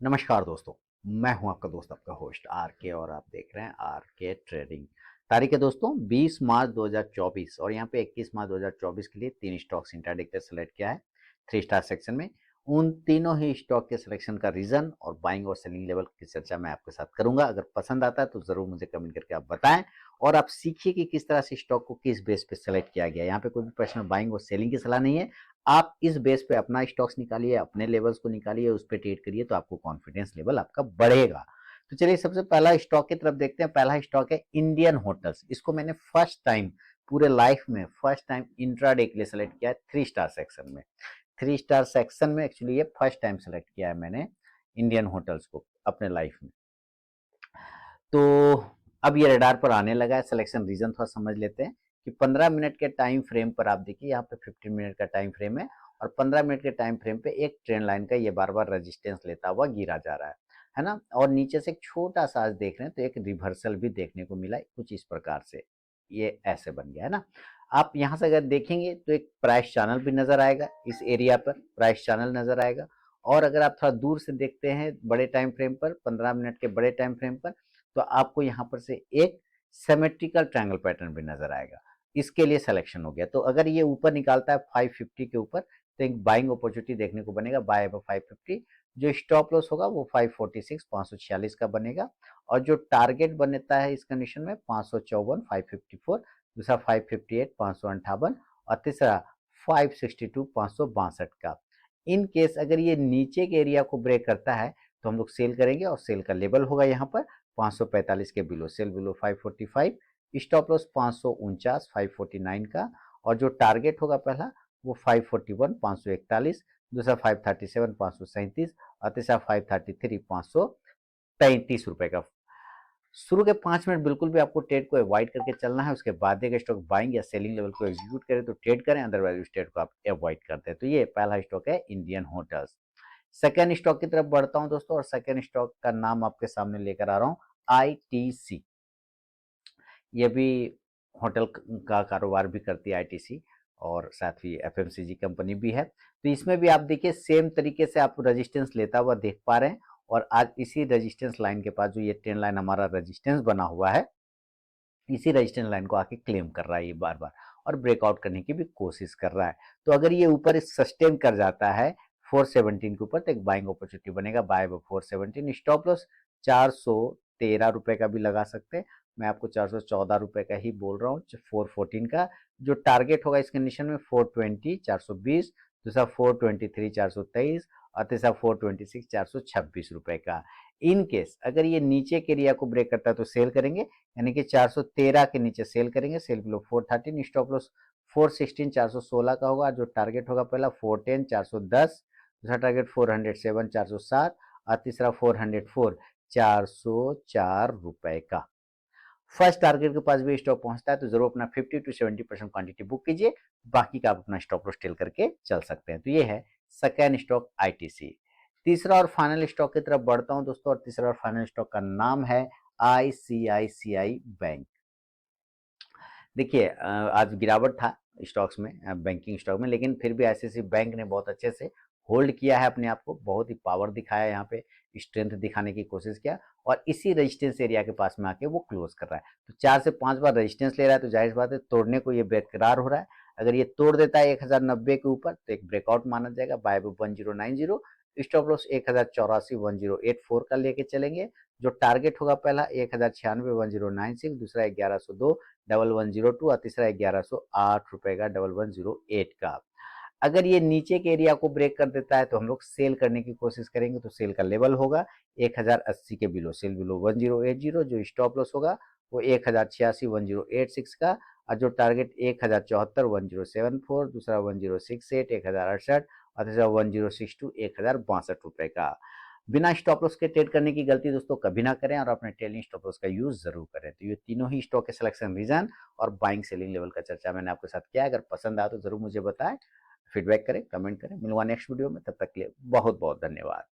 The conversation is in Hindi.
नमस्कार दोस्तों, मैं हूं आपका दोस्त आपका होस्ट आर के और आप देख रहे हैं आर के ट्रेडिंग। तारीख है दोस्तों 20 मार्च 2024 और यहाँ पे 21 मार्च 2024 के लिए तीन स्टॉक्स इंट्राडे के सेलेक्ट किया है थ्री स्टार सेक्शन में। उन तीनों ही स्टॉक के सिलेक्शन का रीजन और बाइंग और सेलिंग लेवल की चर्चा मैं आपके साथ करूंगा। अगर पसंद आता है तो जरूर मुझे कमेंट करके आप बताएं और आप सीखिए कि किस तरह से स्टॉक को किस बेस पे सेलेक्ट किया गया। यहाँ पे कोई भी पर्सनल बाइंग और सेलिंग की सलाह नहीं है। आप इस बेस पे अपना स्टॉक्स निकालिए, अपने लेवल्स को निकालिए, उस पर ट्रेड करिए तो आपको कॉन्फिडेंस लेवल आपका बढ़ेगा। तो चलिए सबसे पहला स्टॉक की तरफ देखते हैं। पहला स्टॉक है इंडियन होटल्स। इसको मैंने फर्स्ट टाइम पूरे लाइफ में फर्स्ट टाइम इंट्राडे के लिए सेलेक्ट किया है थ्री स्टार सेक्शन में। थ्री स्टार सेक्शन में एक्चुअली ये फर्स्ट टाइम सेलेक्ट किया है मैंने इंडियन होटल्स को अपने लाइफ में। तो अब ये रडार पर आने लगा है। सिलेक्शन रीजन थोड़ा समझ लेते हैं कि 15 मिनट के टाइम फ्रेम पर आप देखिए यहाँ पे 15 मिनट का टाइम फ्रेम है और 15 मिनट के टाइम फ्रेम पे एक ट्रेंड लाइन का ये बार बार रेजिस्टेंस लेता हुआ गिरा जा रहा है ना। और नीचे से एक छोटा सा आज देख रहे हैं तो एक रिवर्सल भी देखने को मिला कुछ इस प्रकार से, ये ऐसे बन गया है ना। आप यहाँ से अगर देखेंगे तो एक प्राइस चैनल भी नजर आएगा, इस एरिया पर प्राइस चैनल नजर आएगा। और अगर आप थोड़ा दूर से देखते हैं बड़े टाइम फ्रेम पर 15 मिनट के बड़े टाइम फ्रेम पर तो आपको यहाँ पर से एक सिमेट्रिकल ट्रायंगल पैटर्न भी नजर आएगा। इसके लिए सिलेक्शन हो गया। तो अगर ये ऊपर निकालता है 550 के ऊपर तो एक बाइंग अपॉर्चुनिटी देखने को बनेगा बाय अबव 550। जो स्टॉप लॉस होगा वो 546 546 का बनेगा और जो टारगेट बनता है इस कंडीशन में 554 554, दूसरा 558 558 और तीसरा 562 562 का। इन केस अगर ये नीचे के एरिया को ब्रेक करता है तो हम लोग सेल करेंगे और सेल का लेवल होगा यहाँ पर 545 के below, cell below 545, stop loss 549 549 का और जो टारगेट होगा पहला वो 541 541, दूसरा 537 537 और तीसरा 533 533 रुपए का। शुरू के 5 मिनट बिल्कुल भी आपको ट्रेड को अवॉइड करके चलना है। उसके बाद एक स्टॉक बाइंग या सेलिंग लेवल को एग्जीक्यूट करें तो ट्रेड करें, अदरवाइज उस ट्रेड को आप अवॉइड करते हैं। तो ये पहला स्टॉक है इंडियन होटल्स। सेकेंड स्टॉक की तरफ बढ़ता हूं दोस्तों और सेकेंड स्टॉक का नाम आपके सामने लेकर आ रहा हूं, आईटीसी। ये भी होटल का कारोबार भी करती है आईटीसी और साथ ही एफएमसीजी कंपनी भी है। तो इसमें भी आप देखिए सेम तरीके से आप रेजिस्टेंस लेता हुआ देख पा रहे हैं और आज इसी रेजिस्टेंस लाइन के पास जो ये ट्रेंड लाइन हमारा रेजिस्टेंस बना हुआ है इसी रेजिस्टेंस लाइन को आके क्लेम कर रहा है ये बार बार और ब्रेकआउट करने की भी कोशिश कर रहा है। तो अगर ये ऊपर सस्टेन कर जाता है 417 के ऊपर तो एक बाइंग अपॉर्चुनिटी बनेगा बाय 417। स्टॉप लॉस 413 रुपए का भी लगा सकते हैं। मैं आपको 414 रुपए का ही बोल रहा हूँ 414 का। जो टारगेट होगा इस कंडीशन में 420 420, दूसरा 423 423 और तीसरा 426 426 रुपए का। इन केस अगर ये नीचे के एरिया को ब्रेक करता है तो सेल करेंगे, यानी कि 413 के नीचे सेल करेंगे, सेल बिलो 413, स्टॉप लॉस 416 416 का होगा। जो टारगेट होगा पहला 410 410, दूसरा टारगेट 407 407 और तीसरा 404 404 रुपए का। फर्स्ट टारगेट के पास भी स्टॉप पहुंचता है तो जरूर अपना 50 to 70% क्वांटिटी बुक कीजिए, बाकी का आप अपना स्टॉप लॉस टेल करके चल सकते हैं। तो ये है सेकेंड स्टॉक आईटीसी। तीसरा और फाइनल स्टॉक की तरफ बढ़ता हूं दोस्तों और तीसरा और फाइनल स्टॉक का नाम है आईसीआईसीआई बैंक। देखिए आज गिरावट था स्टॉक्स में, बैंकिंग स्टॉक में, लेकिन फिर भी आईसीआईसी बैंक ने बहुत अच्छे से होल्ड किया है अपने आप को, बहुत ही पावर दिखाया यहाँ पे, स्ट्रेंथ दिखाने की कोशिश किया और इसी रेजिस्टेंस एरिया के पास में आके वो क्लोज कर रहा है। तो 4 से 5 बार रेजिस्टेंस ले रहा है तो जाहिर बात है तोड़ने को ये बेकरार हो रहा है। अगर ये तोड़ देता है 1090 के ऊपर तो एक ब्रेकआउट माना जाएगा बाय 1090। स्टॉप लॉस 1084 1084 का लेके चलेंगे। जो टारगेट होगा पहला 1096 1096, दूसरा 1102 1102 और तीसरा 1108 रुपए का 1108 का। अगर ये नीचे के एरिया को ब्रेक कर देता है तो हम लोग सेल करने की कोशिश करेंगे। तो सेल का लेवल होगा 1080 के बिलो, सेल बिलो 1080। जो स्टॉप लॉस होगा वो 1086 1086 का और जो टारगेट 1074 1074, दूसरा 1068 1068 और तीसरा 1062 1062 का। बिना स्टॉप लॉस के ट्रेड करने की गलती दोस्तों कभी ना करें और अपने ट्रेलिंग स्टॉप लॉस का यूज जरूर करें। तो ये तीनों ही स्टॉक के सिलेक्शन रीजन और बाइंग सेलिंग लेवल का चर्चा मैंने आपके साथ किया। अगर पसंद आया तो जरूर मुझे बताएं, फीडबैक करें, कमेंट करें। मिलूंगा नेक्स्ट वीडियो में, तब तक के लिए बहुत बहुत धन्यवाद।